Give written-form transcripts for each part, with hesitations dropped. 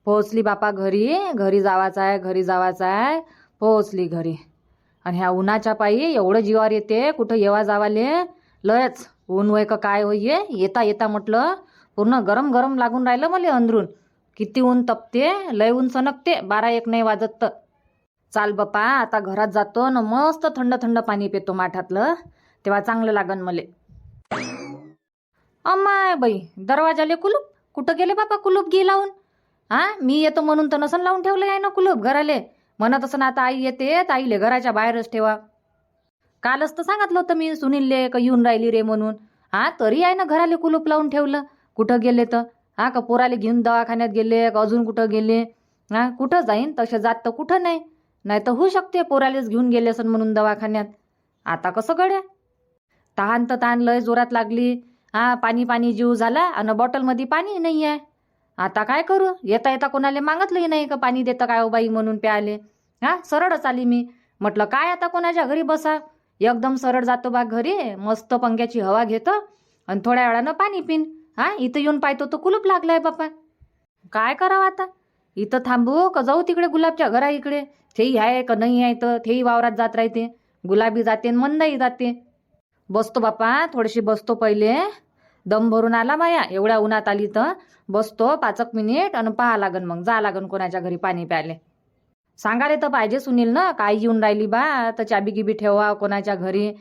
पोहोचली बापा घरी. घरी जावाचं आहे, घरी जावाचं आहे. पोहोचली घरी. आणि ह्या उन्हाच्या पायी एवढं जीवावर येते कुठं येवा जावाले. लयच ऊन वय का काय होईये. येता येता म्हटलं पूर्ण गरम गरम लागून राहिलं मला अंदरून. किती ऊन तपते, लय ऊन सनकते. 12-1 नाही वाजत तर. चाल बापा आता घरात जातो न मस्त थंड थंड पाणी पितो माठातलं. तेव्हा चांगलं लागन मले. अम्माय बाई, दरवाजाले कुलूप. कुठं गेले बापा कुलूप गी लावून? मी येतो म्हणून तर नसन लावून ठेवलं आहे ना कुलूप घराले. म्हणत असं आता आई येते तर आईले घराच्या बाहेरच ठेवा. कालच तर सांगितलं होतं मी सुनीलले का येऊन राहिली रे म्हणून. तरी आहे ना घराले कुलूप लावून ठेवलं. कुठं गेले तर? का पोराले घेऊन दवाखान्यात गेले का अजून कुठं गेले? कुठं जाईन तसे जात तर कुठं नाही. नाही तर होऊ शकते पोरालेच घेऊन गेले असन म्हणून दवाखान्यात. आता कसं गड्या? तहान तर तहान लय जोरात लागली. पाणी पाणी जीव झाला आणि बॉटलमध्ये पाणी नाही आहे. आता काय करू? येता येता कोणाला मागितलंही नाही का पाणी देतं काय हो बाई म्हणून प्याले. सरळच आली मी. म्हटलं काय आता कोणाच्या घरी बसा. एकदम सरळ जातो बा घरी. मस्त पंख्याची हवा घेतो आणि थोड्या वेळानं पाणी पिन. इथं येऊन पाहतो तर कुलूप लागलाय बापा. काय करावं आता? इथं थांबू का जाऊ तिकडे गुलाबच्या घरा इकडे? तेही आहे का नाही आहे तर तेही वावरात जात राहते. गुलाबी जाते आणि मंदाई जाते. बसतो बापा थोडीशी बसतो पहिले. दम भरून आला माया एवढ्या उन्हात आली तर. बसतो 5 मिनिट आणि पाहा लागन मग जा लागन कोणाच्या घरी पाणी प्यायले. सांगायला तर पाहिजे सुनील ना काय येऊन राहिली बा तर चाबी गिबी ठेवा कोणाच्या घरी.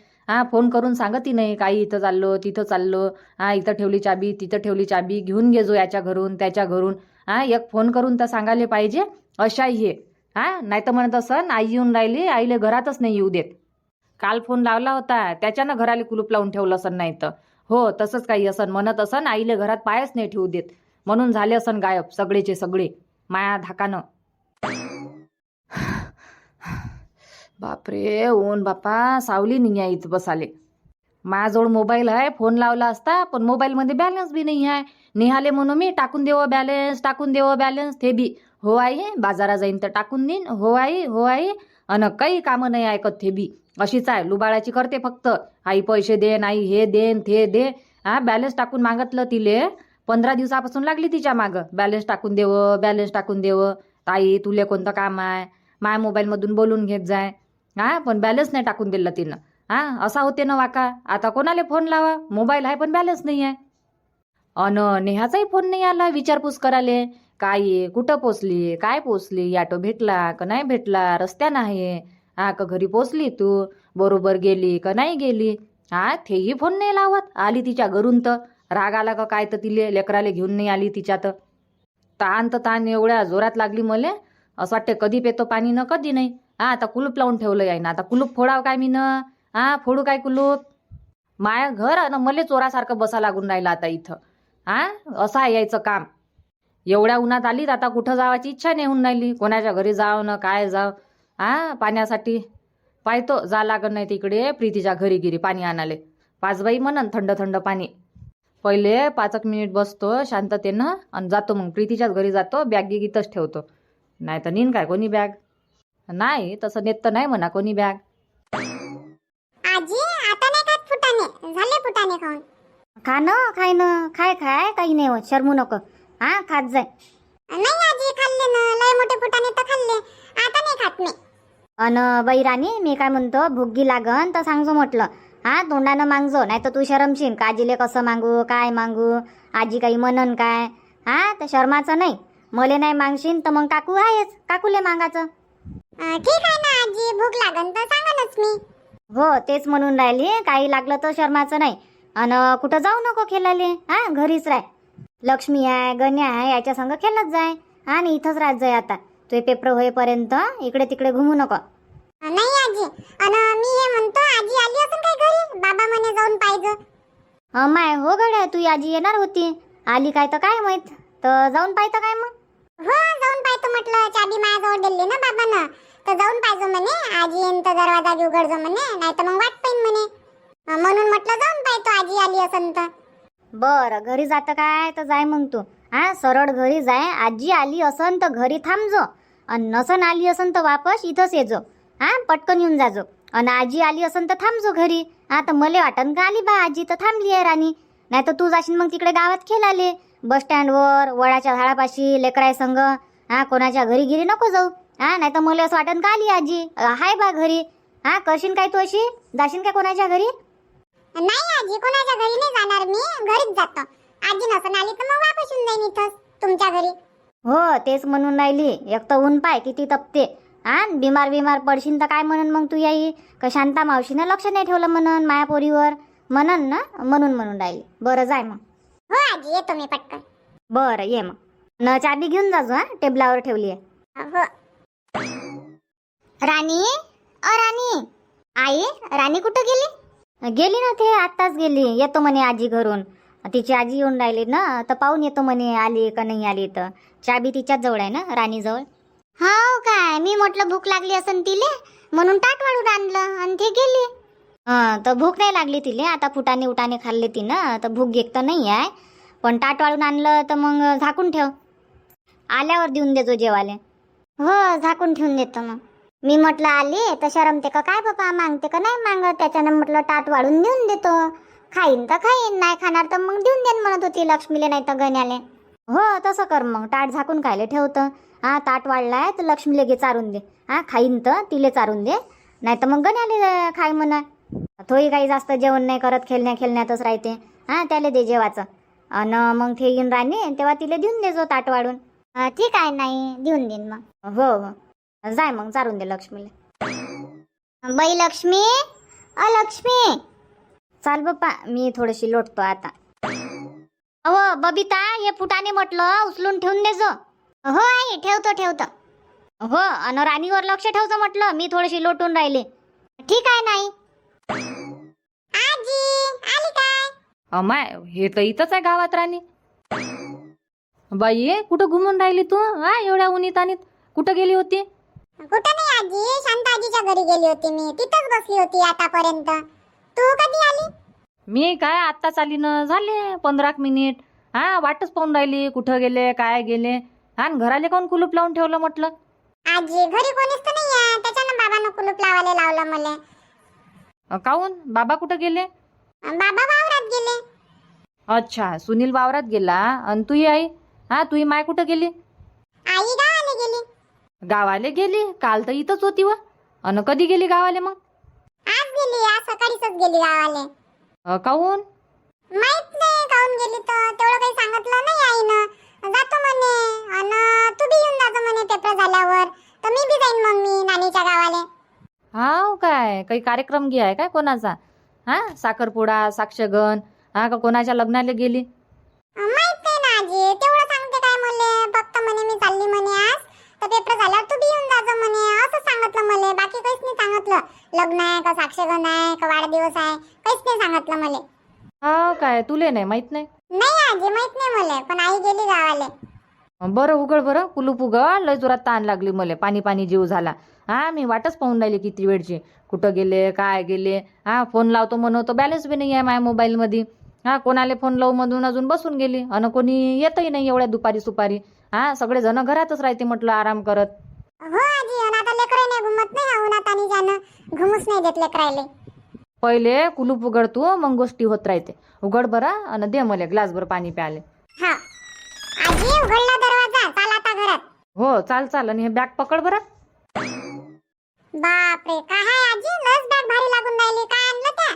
फोन करून सांगती नाही काही इथं चाललो तिथं चाललो. इथं ठेवली चाबी तिथं ठेवली चाबी घेऊन घेजो याच्या घरून त्याच्या घरून. एक फोन करून तर सांगायला पाहिजे. अशा ये नाही तर म्हणत असं आई येऊन राहिली आईले घरातच नाही येऊ देत. काल फोन लावला होता त्याच्यानं घराला कुलूप लावून ठेवलं असन. नाही तर हो तसंच काही असन म्हणत असन आईले घरात पायच नाही ठेवू देत म्हणून झाले असन गायब सगळेचे सगळे माया धाकानं. बापरे ऊन बापा सावली नाही आहे इथं बसाले. माझ्याजवळ मोबाईल आहे फोन लावला असता पण मोबाईलमध्ये बॅलन्स बी नाही आहे. निहाले म्हणून मी टाकून देव बॅलन्स टाकून देव बॅलन्स. ते बी हो आई बाजारात जाईन तर टाकून देईन. हो आई अन काही कामं नाही ऐकत. ते बी अशीच आहे लुबाळाची करते फक्त. आई पैसे दे नाही हे देन ते दे. बॅलन्स टाकून मागितलं तिले 15 दिवसापासून लागली तिच्या मागं. बॅलन्स टाकून देव बॅलन्स टाकून देव. ताई तुले कोणतं काम आहे माय मोबाईलमधून बोलून घेत जाय. पण बॅलन्स नाही टाकून दिलं तिनं. असा होते ना वाका. आता कोणाला फोन लावा मोबाईल आहे पण बॅलन्स नाही आहे. नेहाचाही फोन नाही आला विचारपूस कराले. काय कुठं पोचली काय पोचली ऑटो भेटला का नाही भेटला रस्त्यानं आहे का घरी पोचली तू बरोबर गेली का नाही गेली. तेही फोन नाही लावत. आली तिच्या घरून तर राग आला का काय तर तिले लेकराले घेऊन नाही आली तिच्यात. ताण तर ताण एवढ्या जोरात लागली मले. असं वाटते कधी पेतो पाणी न कधी नाही. आता कुलूप लावून ठेवलं आहे ना आता कुलूप फोडावं काय मी न. फोडू काय कुलूप. माया घर आणि मले चोरासारखं बसा लागून राहिलं आता इथं. असं यायचं काम. एवढ्या उन्हात आलीत आता कुठं जावाची इच्छा नाही होऊन राहिली. कोणाच्या घरी जाव ना काय जाव. पाण्यासाठी पाहतो जा लागत नाही तिकडे प्रीतीच्या घरी गिरी पाणी आणाले. पाचबाई म्हणन थंड थंड पाणी. पहिले 5 मिनिट बसतो शांततेनं आणि जातो मग प्रीतीच्याच घरी जातो. बॅग गिगीतच ठेवतो. नाही तर नीन काय कोणी बॅग नाही तसं नेत तर नाही म्हणा कोणी बॅग. आजी आता नाही खात फुटाणे झाले फुटाणे खाऊन. खाय न खाय काही नाही होत शरमू नको. खात जाय. नाही आजी खाल्ले ना लय मोठे फुटाणे तर खाल्ले आता नाही खात मी. अन बाई राणी मी काय म्हणतो भुग्गी लागन तर सांगजो म्हटलं. तोंडानं मागजो नाही तर तू शरमशील काजीले कसं मागू काय मागू आजी काही म्हणन काय. तर शर्माचं नाही मले नाही मागशील तर मग काकू आहेच काकूले मागायचं. ठीक आहे ना आजी भूक लागन तर सांगनच मी. हो तेच म्हणून राहिली काही लागलं तर शर्माचं नाही. अन कुठं जाऊ नको खेळाले. घरीच राह. लक्ष्मी आहे गण्या आहे याच्या संग खेळत जाय. आणि इथंच राहत जाय आता तुझे पेपर होईपर्यंत इकडे तिकडे घुमू नको. नाही आजी मी हे म्हणतो आजी आली असून काय घरी बाबा म्हणे जाऊन पाहिजे. माय हो गड्या तू आजी येणार होती आली काय तर काय माहित तर जाऊन पाहिजे काय मग. हो जाऊन पाहतो म्हटलं चाबी माझ्याजवळ दिली ना बाबांना तर जाऊन पाहिजे म्हणे. आजी येईन तर दरवाजा उघडजो म्हणे नाही तर मग वाट पाहिन म्हणे. म्हणून म्हटलं जाऊन पाहतो आजी आली असन तर. बरं घरी जातं काय तर जाय मग तू. सरळ घरी जाय. आजी आली असन तर घरी थांबजो आणि नसन आली असन तर वापस इथंच येजो. पटकन येऊन जाजो. आणि आजी आली असन तर थांबजो घरी. तर मले वाटन का आली बा आजी तर थांबली आहे राणी. नाही तर तू जाशील मग तिकडे गावात खेळाले बस स्टँडवर वडाच्या झाडापाशी लेकराय संग. हा कोणाच्या घरी गिरी नको जाऊ. हा नाही तर मला असं वाटन का आली आजी हाय बा घरी. हा करशील काय तू अशी, जाशील काय कोणाच्या घरी? नाही आजी, कोणाच्या घरी नाही जाणार मी, घरीच जातो. आजी नसन आली तर मग वापस येऊन जाईन इथंच तुमच्या घरी. हो तेच म्हणून राहिली. एक तर ऊन पाय किती तपते. हा बिमार पडशील तर काय म्हणून मग तू याई का शांता मावशीनं लक्ष नाही ठेवलं म्हणून माया पोरीवर म्हणून ना, म्हणून राहिली. बरं जाय मग. हो आजी, येतो मी पटकन. बरं ये मग. न चाबी घेऊन जाजो. हा टेबलावर ठेवली आहे. हो. राणी राणी, आई राणी कुठं गेली? गेली ना, ते आत्ताच गेली. येतो म्हणे आजी घरून. तिची आजी येऊन राहिली ना, तर पाहून येतो म्हणे आली का नाही आली तर. चाबी तिच्याच जवळ आहे ना, राणी जवळ. हो काय, मी म्हटलं भूक लागली असन तिले म्हणून ताट वाढून आणलं आणि ती गेली. तर भूक नाही लागली तिले. आता फुटाने उटाने खाल्ले तिनं, तर भूक घेत तर नाही आहे. पण ताट वाढून आणलं तर मग झाकून ठेव, आल्यावर देऊन देजो जेवाले. हो, झाकून ठेवून देतो मग. मी म्हटलं आली तर शरमते का काय बाबा, मागते का नाही मागत, त्याच्यानं म्हटलं ताट वाढून देऊन देतो. खाईन तर खाईन, नाही खाणार तर मग देऊन देन म्हणत होती लक्ष्मीले नाही तर गण्याले. हो तसं कर मग. ताट झाकून खायला ठेवतं. हा ताट वाढलाय तर लक्ष्मीले घे चारून दे. हा खाईन तर तिले चारून दे, नाही तर मग गण्याले खाय म्हणा. थोडी काही जास्त जेवण नाही करत, खेळण्यातच राहते. हा त्याला दे जेवाचं. अन मग ते येईन राणी तेव्हा तिला देऊन देजो ताट वाढून. ठीक आहे, नाही देऊन देईन मग. हो जाय मग चारून दे लक्ष्मीला. बाई लक्ष्मी, लक्ष्मी. चाल बाप्पा, मी थोडीशी लोटतो आता. अहो बबिता, हे फुटाने म्हटलं उचलून ठेवून देजो. हो आई, ठेवतो. हो अन राणीवर लक्ष ठेवतो म्हटलं, मी थोडीशी लोटून राहिले. ठीक आहे नाही. आजी आली काय? अमाय, हे तर इथंच आहे गावात राणी. बाई कुठं घुमून राहिली तू? हा एवढ्या उन्हीत आणीत कुठं गेली होती? कुठं नाही आजी, शांता आजीच्या घरी गेली होती मी. तिथंच बसली होती आतापर्यंत. तू कधी आली? मी काय आत्ताच आली ना, झाले 15 मिनिट. हा वाटच पाहून राहिली कुठं गेले काय गेले. हा घराले कोण कुलूप लावून ठेवलं म्हटलं? आजी घरी कोणीच तर नाही आहे, त्याच्यानं बाबानं कुलूप लावायला लावलं मला. काहून बाबा कुठं गेले? बाबा वावरात गेले. अच्छा, सुनील वावरात गेला. आणि तुही आई, हा तुही माय कुठं गेली? आई गावाला गेली. गावाले गेली? काल तर इथंच होती व. अन कधी गेली गावाले मग? आज गेली, आज सकाळीच गेली गावाले. काहून? माहित नाही काहून गेली, तर तेवढं काही सांगितलं नाही आईनं. जातो म्हणे, अन तू बी येऊन जातो म्हणे पेपर झाल्यावर. तर मी बी जाईन मग मी नानीच्या गावाले. हाव काय, काही कार्यक्रम घे आहे काय कोणाचा? हा साखरपुडा साक्षगण, हा का कोणाच्या लग्नाला गेली? माहित नाही ना आजी, तेवढं सांगते काय मले. फक्त म्हणे मी चालली म्हणे आज, तर पेपर झाल्यावर तू बी येऊन जातो म्हणे, असं सांगितलं मले. बाकी काहीच नाही सांगितलं. लग्न आहे का साक्षगण आहे का वाढदिवस आहे, काहीच नाही सांगितलं मले. हाव काय, तुले नाही माहित? नाही नाही आजी, माहित नाही मले, पण आई गेली गावाले. बरं उघड, बरं कुलूप उघड. लय जोरात ताण लागली मले, पाणी जीव झाला. हा मी वाटच पाहून राहिली किती वेळची. कुठं गेले काय गेले. हा फोन लावतो म्हणतो, बॅलन्स बी नाही आहे माझ्या मोबाईलमध्ये. हा कोणाला फोन लावू मधून अजून बसून गेली. अन कोणी येतही नाही एवढ्या दुपारी सुपारी. हा सगळे जण घरातच राहते म्हटलं आराम करत. हो आजी, आणि आता लेकरं नाही घुमत नाही उन्हात आणि जाणं, घुमूच नाही देत लेकरायले. पहिले कुलूप उघड तू, मग गोष्टी होत राहते. उघड बरं आणि दे मला ग्लासभर पाणी प्याले. हा आजी, उघडला दरवाजा, चाल आता घरात. हो चाल. आणि हे बॅग पकड बरं. बापरे, काय आहे आजी, लस बॅग भारी लागून राहिली. काय आणलं त्या?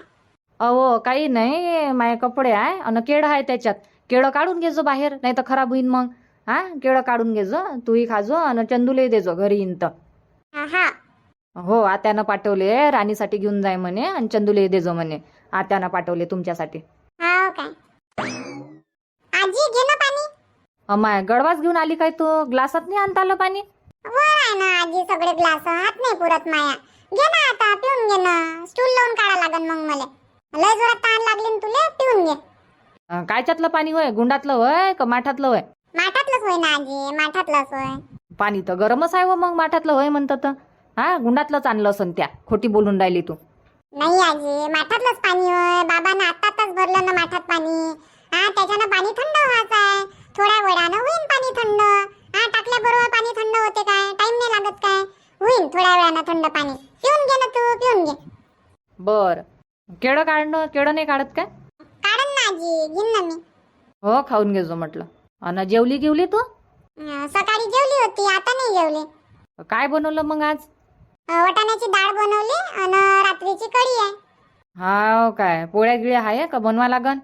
अहो काही नाही, माझे कपडे आहे आणि केळं आहे त्याच्यात. केळं काढून घेजो बाहेर, नाही तर खराब होईन मग. हा केळं काढून घेजो, तूही खाजो आणि चंदूलाही देजो घरी येईन तर. हा हो आत्यानं पाठवले, राणीसाठी घेऊन जाय म्हणे आणि चंदूलाही देजो म्हणे. आत्यानं पाठवले तुमच्यासाठी. हो काय. आजी घे ना पाणी. अमाय गडवाच घेऊन आली काय तू? ग्लासात नाही आणता आलं पाणी? वर आहे ना आजी सगळे ग्लास, हात नाही पुरत माया. घे ना आता, पिऊन घे ना. स्टूल लावून काढा लागन मग मला. लय जोरात ताण लागली ना तुले, पिऊन घे. कायच्यातलं पाणी होय? गुंडातलं होय का माठातलं होय? माठातलंच होय ना आजी, माठातलंच होय. पाणी तर गरमच आहे व मग माठातलं होय म्हणतं तर. हा गुंडातलंच आणलं असन त्या. खोटी बोलून राहिली तू. नाही आजी, माठातलंच पाणी होय. बाबानं आताच भरलं ना माठात पाणी. हा त्याच्यानं पाणी थंड व्हायचं आहे. थोड्या वेळानं होईन पाणी थंड. हा टाकल्याबरोबर पाणी थंड होते काय? टाइम नाही लागत काय? होईन थोड्या वेळानं थंड पाणी. पिऊन घे ना तू, पिऊन घे. बर केळं काढणं, केळं नाही काढत काय? काढन ना आजी, घेईन ना मी. हो खाऊन घेजो म्हटलं. अन जेवली तू? सकाळी जेवली होती, जेवले. काय बनवलं मग आज? वाटाण्याची डाळ बनवली आणि रात्रीची कढी आहे. हाव काय, पोळ्या गिळ्या आहे का बनवा लागन?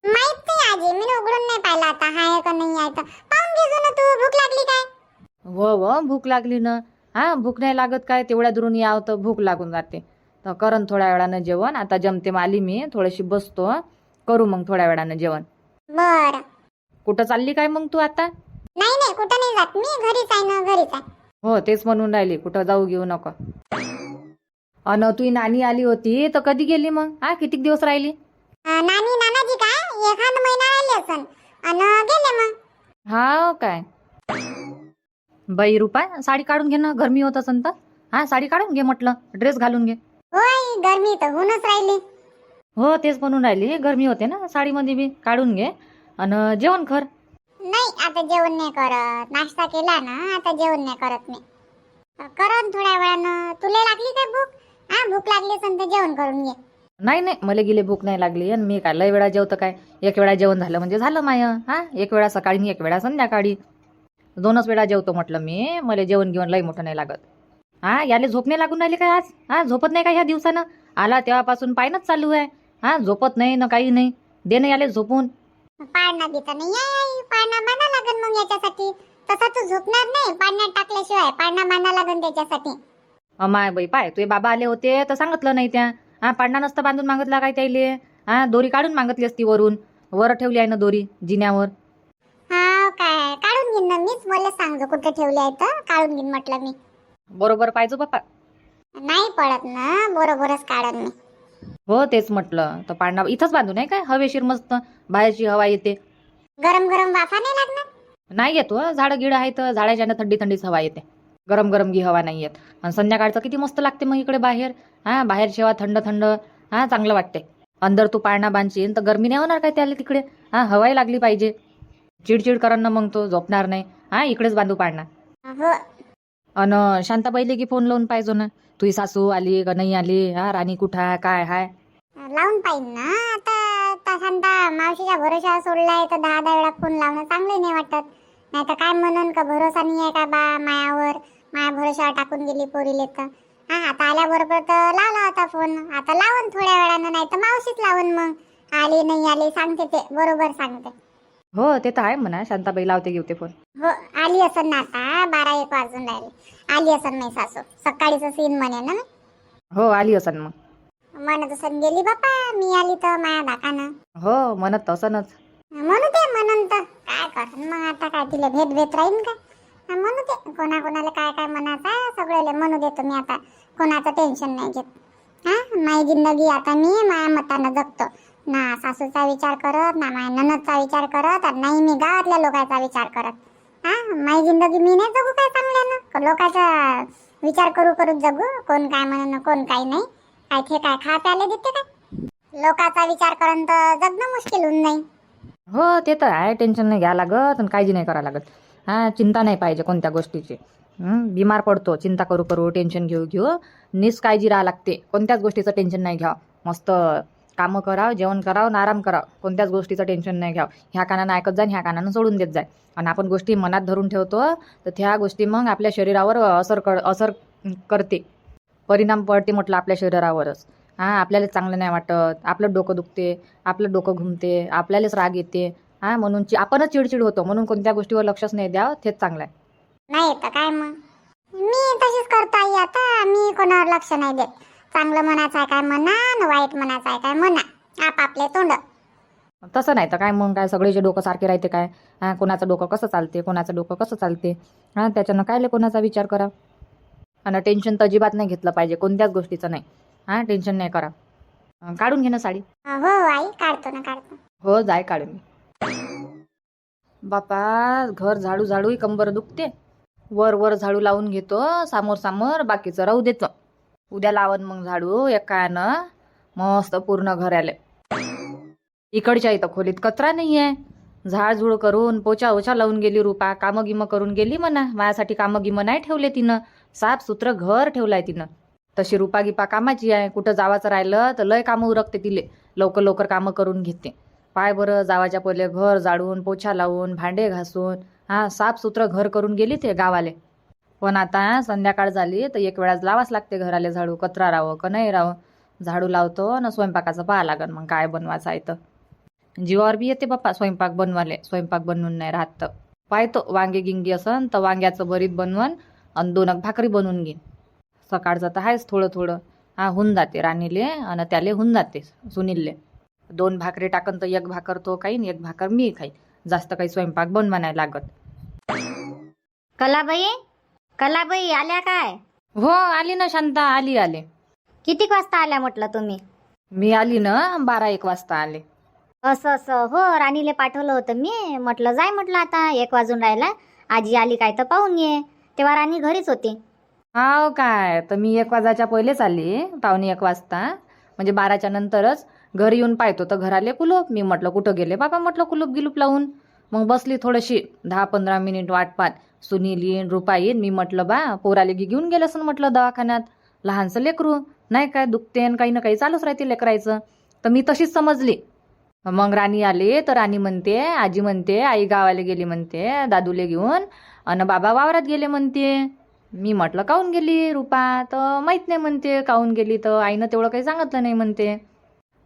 माहित नाही आजी, मी उघडून नाही पाहिलं आता हाय का नाही आहे तर. पाहून घेजो ना तू, भूक लागली काय? हो भूक लागली ना. हा, भूक नाही लागत काय? तेवढ्या दुरून यावं तर भूक लागून जाते. तर करन थोड्या वेळानं जेवण. आता जमते आली मी, थोडीशी बसतो, करू मग थोड्या वेळानं जेवण. बर. कुठं चालली काय मग तू आता? नाही नाही, कुठं नाही जात मी, घरीच आहे ना, घरीच आहे. हो तेच म्हणून राहिली, कुठं जाऊ घेऊ नको. अन तुझी नानी आली होती तर कधी गेली मग? हा, किती दिवस राहिली? नानी नानाजी काय एखाद महिना राहिले असन आणि गेले मग. हाव काय? बाई रुपा, साडी काढून घे ना, गरमी होत असन तर. हा, साडी काढून घे म्हटलं, ड्रेस घालून घे. होय, गरमी तर होऊनच राहिली. हो तेच म्हणून राहिली, गरमी होते ना साडीमध्ये बी. काढून घे आणि जेवण कर. नाही, आता जेवण नाही करत. नाश्ता केला ना, आता जेवण नाही करत मी. करत थोड्या वेळानं. तुला लागली काय भूक? हा, भूक लागली असेल तर जेवण करून घे. नाही नाही, मला गेले भूक नाही लागली. आणि मी काय लय वेळा जेवतं काय? एक वेळा जेवण झालं म्हणजे झालं माय. हा, एक वेळा सकाळी आणि एक वेळा संध्याकाळी, 2च वेळा जेवतो म्हटलं मी. मला जेवण घेऊन लय मोठं नाही लागत. हा, याले झोप नाही लागून राहिली काय आज? हा, झोपत नाही का ह्या दिवसानं? आला तेव्हापासून पायनच चालू आहे. हा, झोपत नाही ना काही नाही. दे ना याले झोपून. पाळणा बिता नाही आहे, पाळणा बांधा लागन मग याच्यासाठी. तसा तू झोपणार नाही पाळण्यात टाकल्याशिवाय. पाळणा बांधा लागन त्याच्यासाठी. अमाय बाई, पाय तुझे बाबा आले होते तर सांगितलं नाही त्या. हा, पाळणा नसतं बांधून मागितला काय त्याले? हा, दोरी काढून मागितली असती वरून. वर ठेवली आहे ना दोरी जिन्यावर. हा काय, काढून घेईन ना मीच. मला सांगजो कुठे ठेवले आहे तर काढून घेईन म्हटलं मी. बरोबर पाहिजे बाप्पा. नाही पडत ना, बरोबरच काढन मी. हो तेच म्हटलं. तर पाळणा इथंच बांधून आहे काय? हवेशीर मस्त बाहेरची हवा येते. गरम गरम वाफा नाही लागणार? नाही येत हो, झाडं गिडं आहे तर झाडाच्यानं थंडी थंडीच हवा येते. गरम गरम गी हवा नाही येत. आणि संध्याकाळचं किती मस्त लागते मग इकडे बाहेर. हा, बाहेरची हवा थंड थंड. हा, चांगलं वाटते. अंदर तू पाळणा बांधशील तर गरमी नाही होणार काय त्याला तिकडे? हा, हवाही लागली पाहिजे. चिडचिड करन ना मग तो, झोपणार नाही. हा, इकडेच बांधू पाळणा. हो. अन शांताबाईले की फोन लावून पाहिजो ना, तुझी सासू आली का नाही आली? हा, राणी कुठं आहे, काय हाय? लावून पाहिजे ना. आता शांता मावशीच्या भरोशावर सोडलाय तर 10 वेळा फोन लावणं चांगले नाही वाटत. नाही तर काय म्हणून का भरोसा नाही आहे का बा मायावर? माया भरोशावर टाकून गेली पोरीले तर. हा, आता आल्याबरोबर तर लावला होता फोन. आता लावून थोड्या वेळानं, नाही तर मावशीच लावून मग. आली नाही आली सांगते ते, बरोबर सांगते. हो ते तर आहे म्हणा, शांताबाई लावते घेते फोन. हो, आली असन ना आता. 12-1 वाजून राहिले. आली असन नाही सासू. सकाळीच सीन म्हणे ना मी. हो आली असन मग. म्हणत असन गेली बापा, मी आली तर माया धाकानं. हो म्हणत तसनच. म्हणू ते, म्हणून तर काय कर मग आता. काय तिला भेट राहीन का? म्हणू ते, कोणाकोणाला काय काय म्हणायचं आहे सगळ्याला म्हणू देतो मी आता. कोणाचं टेन्शन नाही घेत. हा, माझी जिंदगी आता मी माया मतानं जगतो. ना सासूचा विचार करत, ना माझ्या ननदचा विचार करत, आणि नाही मी गावातल्या लोकांचा विचार करत. हा, माझी जिंदगी मी नाही जगू काय चांगल्यानं? लोकांचा विचार करू करू जगू? कोण काय म्हणून कोण काही नाही. काय ते काय खा प्याले देते काय? लोकांचा विचार करून तर जगणं मुश्किल होऊन जाईल. हो ते तर आहे, टेन्शन नाही घ्या लागत आणि काळजी नाही करा लागत. हा, चिंता नाही पाहिजे कोणत्या गोष्टीची. बिमार पडतो चिंता करू करू, टेन्शन घेऊ घेऊ. निष्काळजी राहा लागते. कोणत्याच गोष्टीचं टेन्शन नाही घ्यावं. मस्त कामं करावं, जेवण करावं, आराम करावं. कोणत्याच गोष्टीचं टेन्शन नाही घ्यावं. ह्या कानानं ऐकत जाय, ह्या कानानं सोडून देत जाय. आणि आपण गोष्टी मनात धरून ठेवतो तर त्या गोष्टी मग आपल्या शरीरावर असर करते. परिणाम पडते म्हटलं आपल्या शरीरावरच. हा, आपल्याला चांगलं नाही वाटत, आपलं डोकं दुखते, आपलं डोकं घुमते, आपल्यालाच राग येते. हा, म्हणून आपणच चिडचिड होतो. म्हणून कोणत्या गोष्टीवर लक्षच नाही द्यावं, तेच चांगलं आहे. नाही तर काय मग, मी तशीच करतो आई आता. मी कोणावर लक्ष नाही देत. चांगलं म्हणायचं आहे काय म्हणा, न वाईट म्हणायचं आहे काय म्हणा. आपापले तोंड. तसं नाही तर काय मग, काय सगळेचे डोकं सारखे राहते काय? हा, कोणाचं डोकं कसं चालते, कोणाचं डोकं कसं चालते. हा, त्याच्यानं कायले कोणाचा विचार करा. आणि टेन्शन तर अजिबात नाही घेतलं पाहिजे कोणत्याच गोष्टीचं नाही. हा, टेन्शन नाही करा. काढून घे ना साडी. हो आई, काढतो ना काढतो. हो जाय काढून. बापा, घर झाडू झाडू कंबर दुखते. वर वर झाडू लावून घेतो, समोर समोर बाकीचं राहू देतो. उद्या लावन मग झाडू एकानं मस्त पूर्ण घर आले. इकडच्या इथं खोलीत कचरा नाहीये. झाडझूड करून पोचा ओछा लावून गेली रुपा. कामं गिमं करून गेली म्हणा. माझ्यासाठी कामं गिमं नाही ठेवले तिनं. साफ सुत्र घर ठेवलाय तिनं. तशी रुपा गिपा कामाची आहे. कुठं जावाचं राहिलं तर लय कामं उरकते तिले. लवकर लवकर कामं करून घेते. पाय बरं, जावाच्या पहिले घर झाडून पोछा लावून भांडे घासून हा साफ सुत्र घर करून गेली ते गावाले. पण आता संध्याकाळ झाली तर एक वेळाच लावाच लागते घराले झाडू. कचरा राहावं का नाही राहावं, झाडू लावतो ना स्वयंपाकाचं पाहा लागन मग काय बनवायचं आहे तर. जीवावर बी येते बाप्पा स्वयंपाक बनवाले, स्वयंपाक बनवून नाही राहत तर. पाहतो वांगे गिंगी असन तर वांग्याचं भरीत बनवन आणि 2 भाकरी बनवून घेईन. सकाळचं तर आहेच थोडं थोडं. होऊन जाते राणीले आणि त्याले होऊन जाते सुनीलले. 2 भाकरी टाकन तर 1 भाकर तो खाईन, 1 भाकर मी खाईन. जास्त काही स्वयंपाक बनवा नाही लागत. कलाबाई, कलाबाई आल्या काय? हो आली ना शांता, आले. कितीक वाजता आल्या म्हटलं तुम्ही? मी आली ना 12-1 वाजता आले. असं हो, राणीले पाठवलं होतं मी. म्हटलं जाय म्हटलं आता 1 वाजून राहिला, आजी आली काय तर पाहून ये. तेव्हा राणी घरीच होती. हाव काय, तर मी 1 वाजाच्या पहिलेच आली, 12:45 वाजता. म्हणजे 12च्या नंतरच घरी येऊन पाहतो तर घराले कुलूप. मी म्हटलं कुठं गेले बाबा म्हटलं कुलूप गिलूप लावून. मग बसली थोडीशी 10-15 मिनिट वाट पाहत. सुनील येईन, रुपा येईन. मी म्हटलं बा पोराले घेऊन गेलं असं म्हटलं दवाखान्यात. लहानसं लेकरू नाही काय, दुखते आणि काही ना काही चालूच राहते लेकरायचं. तर मी तशीच समजली. मग राणी आली तर राणी म्हणते, आजी म्हणते आई गावाला गेली म्हणते दादूले घेऊन, आणि बाबा वावरात गेले म्हणते. मी म्हटलं काहून गेली रुपा, तर माहित नाही म्हणते काहून गेली. तर आईनं तेवढं काही सांगितलं नाही म्हणते.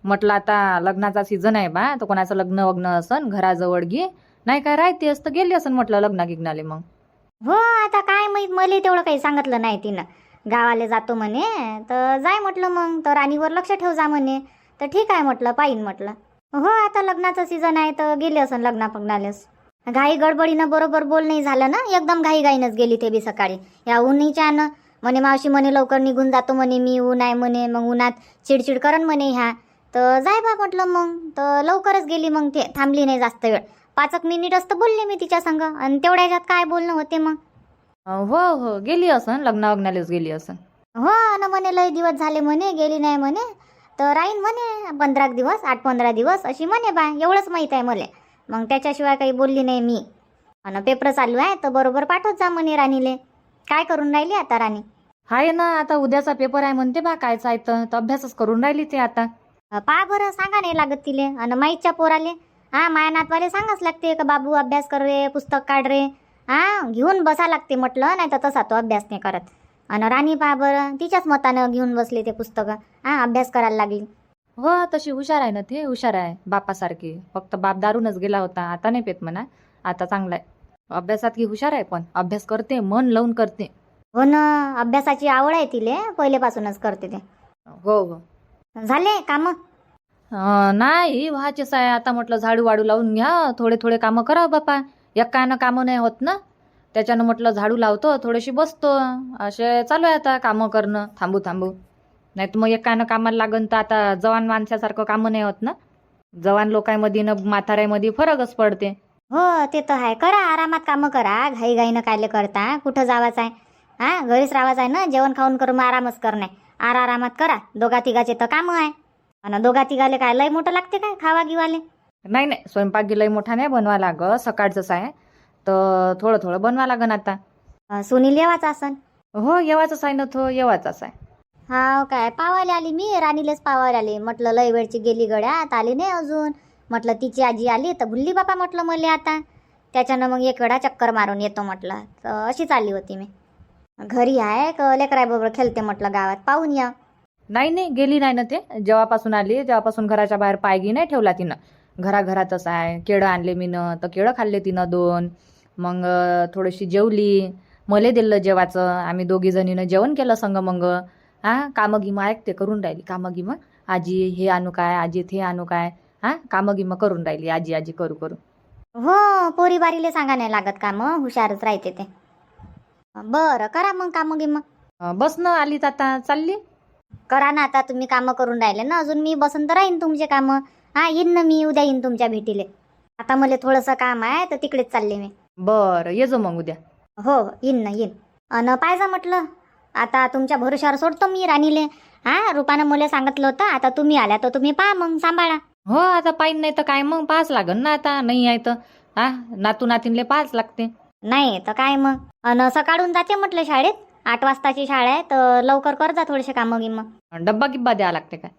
म्हटलं आता लग्नाचा सीझन आहे बा, तर कोणाचं लग्न वग्न असन घराजवळ गी नाही काय राहते असतं गेली असन म्हटलं लग्ना गिग्नाले. मग हो आता काय माहित, मला तेवढं काही सांगितलं नाही तिनं. गावाला जातो म्हणे तर जाय म्हटलं, मग तर राणीवर लक्ष ठेव जा म्हणे. तर ठीक आहे म्हटलं, पाहिन म्हटलं. हो आता लग्नाचं सीझन आहे तर गेली असन लग्ना पग्नालेस. घाई गडबडीनं बरोबर बोल नाही झालं ना, एकदम घाईघाईनंच गेली ते बी सकाळी. या उन्हीच्यानं म्हणे मावशी म्हणे लवकर निघून जातो म्हणे मी, ऊन आहे म्हणे, मग उन्हात चिडचिड करन म्हणे ह्या. तर जाय बा म्हटलं मग. तर लवकरच गेली मग, ते थांबली नाही जास्त वेळ. 5 मिनिट असतं बोलले मी तिच्या संग, आणि तेवढ्या ह्याच्यात काय बोलणं होते मग. हो गेली असन लग्ना वग्नालेच गेली असन. हो ना म्हणे लय दिवस झाले म्हणे गेली नाही म्हणे. तर राहीन म्हणे 15 दिवस, 8-15 दिवस अशी म्हणे बा. एवढंच माहीत आहे मला. मग त्याच्याशिवाय काही बोलली नाही मी. आणि पेपर चालू आहे तर बरोबर पाठवत जा म्हणे राणीले. काय करून राहिली आता राणी? हाय ना, आता उद्याचा पेपर आहे म्हणते बा. कायचा आहे तर अभ्यासच करून राहिली ते आता. पहा बरं, सांगा नाही लागत तिले. आणि माईच्या पोराले माया नातवाले सांगाच लागते का बाबू अभ्यास कर रे, पुस्तक काढ रे. घेऊन बसा लागते म्हटलं, नाही तर तसा तो अभ्यास नाही करत. आणि राणी पहा बरं तिच्याच मतानं घेऊन बसले ते पुस्तकं. अभ्यास करायला लागली. हो तशी हुशार आहे ना, ते हुशार आहे बापासारखी. फक्त बाप दारूनच गेला होता, आता नाही पेत म्हणा. आता चांगला आहे अभ्यासात की हुशार आहे, पण अभ्यास करते, मन लावून करते. हो ना, अभ्यासाची आवड आहे तिले, पहिलेपासूनच करते ते. हो झाले काम? नाही व्हायचेच आहे. आता म्हटलं झाडू वाडू लावून घ्या, थोडे थोडे कामं करा बापा. एकानं कामं नाही होत ना, त्याच्यानं म्हटलं झाडू लावतो, थोडीशी बसतो. असे चालू आहे आता कामं करणं थांबू थांबू. नाही तर मग एकानं कामाला लागन तर आता जवान माणसासारखं कामं नाही होत ना. जवान लोकांमध्ये न म्हाताऱ्यामध्ये फरकच पडते. हो ते तर आहे. करा आरामात कामं करा, घाईघाईनं कायले करता. कुठं जावाचं आहे? घरीच राहायचं आहे ना, जेवण खाऊन करून आरामच करणे. आरामात करा. 2-3 तर कामं आहे. आणि 2-3 काय लय मोठं लागते काय खावा गिवाले? नाही स्वयंपाक गिलही मोठा नाही बनवा लागत, सकाळचंच आहे तर थोडं थोडं बनवा लागन आता. सुनील येवाचा असन? हो येवाचाच आहे ना, तो येवाचाच आहे. हा काय, पावायला आली मी, राणीलेच पावायला आली. म्हटलं लय वेळची गेली गड्यात, आली नाही अजून. म्हटलं तिची आजी आली तर भुलली बापा म्हटलं मले आता. त्याच्यानं मग 1 वेळा चक्कर मारून येतो म्हटलं. तर अशीच आली होती मी. घरी आहे का लेकराबरोबर खेळते म्हटलं, गावात पाहून या. नाही गेली नाही ना. ते जेव्हापासून आली तेव्हापासून घराच्या बाहेर पायगी नाही ठेवला तिनं. घराघरातच आहे. केळं आणले मीनं तर केळं खाल्ले तिनं 2. मग थोडीशी जेवली, मले दिलं जेवाचं. आम्ही 2 जणीनं जेवण केलं संग. मग कामं गिमं ऐकते करून राहिली. कामं गिमं आजी हे आणू काय, आजी ते आणू काय. कामं गिमं करून राहिली आजी आजी करू करू. हो पोरी बारीले सांगा नाही लागत कामं, हुशारच राहते ते. बरं करा मग कामं गिमं. बस ना आली तर आता चालली. करा ना आता, तुम्ही कामं करून राहिले ना अजून. मी बसन तर राहीन तुमचे कामं. येईन ना मी उद्या, येईन तुमच्या भेटीले. आता मला थोडंसं काम आहे तर तिकडेच चालले मी. बरं ये जो मग उद्या. हो येईन ना येईन. अन पाहिजे म्हटलं आता तुमच्या भरोशावर सोडतो मी राणीले. रुपानं मला सांगितलं होतं, आता तुम्ही आल्या तर तुम्ही पहा मग सांभाळा. हो आता पाहिन, नाही तर काय मग पाहाच लागन ना. आता नाही आहे तर नातू नातीनले पाहाच लागते. नाही तर काय मग. अन सकाळून जाते म्हटलं शाळेत, 8 वाजताची शाळा आहे तर लवकर कर जा थोडेसे कामं गिमं. डब्बा गिब्बा द्यावा लागते काय?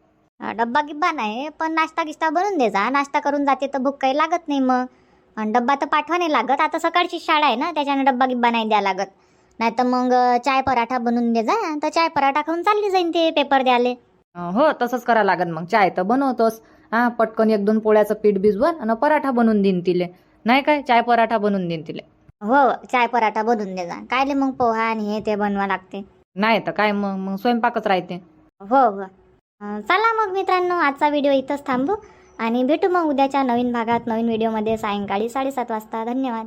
डब्बा गिब्बा नाही, पण नाश्ता गिस्ता बनवून दे जा. नाश्ता करून जाते तर भूक काही लागत नाही मग. आणि डब्बा तर पाठवा नाही लागत. आता सकाळची शाळा आहे ना, त्याच्यानं डब्बा गिब्बा नाही द्या लागत. नाही तर मग चाय पराठा बनवून दे जा, तर चाय पराठा खाऊन चालली जाईन ते पेपर द्याले. हो तसंच करा लागन मग. चाय तर बनवतोस, पटकन 1-2 पोळ्याचं पीठ भिजवून आणि पराठा बनवून देईन तिले. नाही काय, चाय पराठा बनवून देईन तिले. हो चाय पराठा बनवून दे जा. कायले मग पोहा आणि हे ते बनवा लागते. नाही तर काय, मग मग स्वयंपाकच राहते. हो हो. चला मग मित्रांनो, आजचा व्हिडिओ इथंच थांबू आणि भेटू मग उद्याच्या नवीन भागात नवीन व्हिडिओमध्ये सायंकाळी 7:30 वाजता. धन्यवाद.